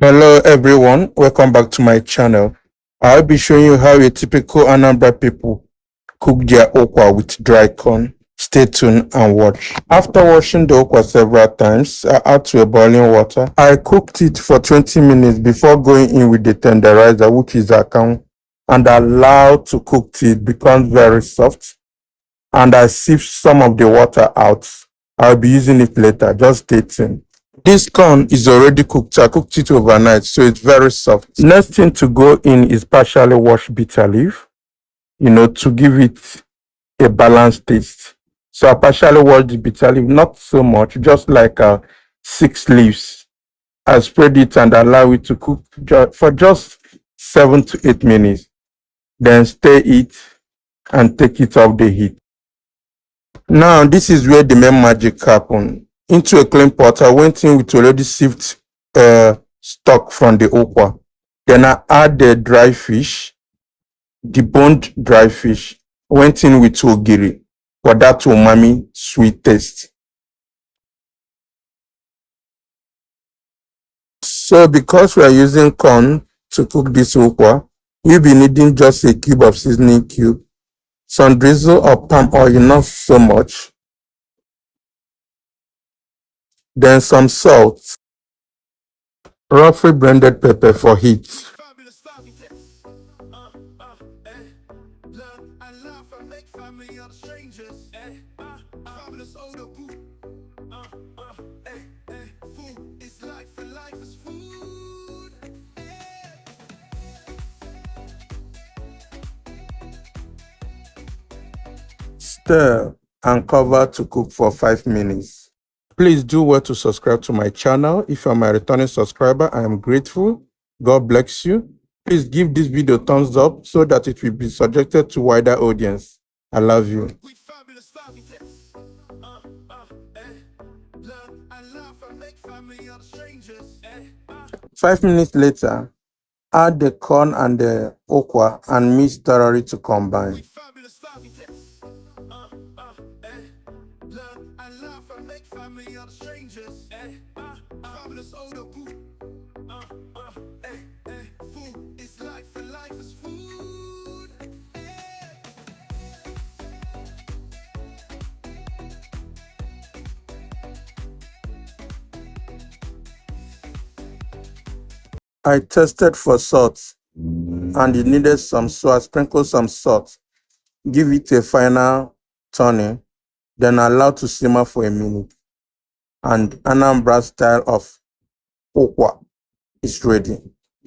Hello everyone, welcome back to my channel. I'll be showing you how a typical Anambra people cook their okwa with dry corn. Stay tuned and watch. After washing the okwa several times, I add to a boiling water. I cooked it for 20 minutes before going in with the tenderizer, which is account, and allow to cook till it becomes very soft. And I sieve some of the water out. I'll be using it later, just stay tuned. This corn is already cooked. I cooked it overnight, so it's very soft. Next thing to go in is partially washed bitter leaf, to give it a balanced taste. So I partially washed the bitter leaf, not so much, just like 6 leaves. I spread it and allow it to cook for just 7 to 8 minutes. Then stir it and take it off the heat. Now, this is where the main magic happens. Into a clean pot, I went in with already sieved stock from the okwa. Then I add the dry fish, deboned dry fish. Went in with ogiri for that umami sweet taste. So because we are using corn to cook this okwa, we'll be needing just a cube of seasoning cube, some drizzle of palm oil, not so much, then some salt, roughly blended pepper for heat. Stir and cover to cook for 5 minutes. Please do well to subscribe to my channel. If you are my returning subscriber, I am grateful. God bless you. Please give this video a thumbs up so that it will be subjected to wider audience. I love you. 5 minutes later, add the corn and the okwa and mix thoroughly to combine. I tested for salt and it needed some, so I sprinkled some salt. Give it a final turning, then allow to simmer for a minute. And Anambra style of okwa is ready.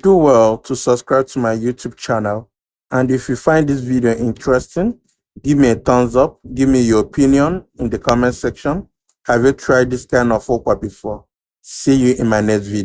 Do well to subscribe to my YouTube channel. And if you find this video interesting, give me a thumbs up. Give me your opinion in the comment section. Have you tried this kind of okwa before? See you in my next video.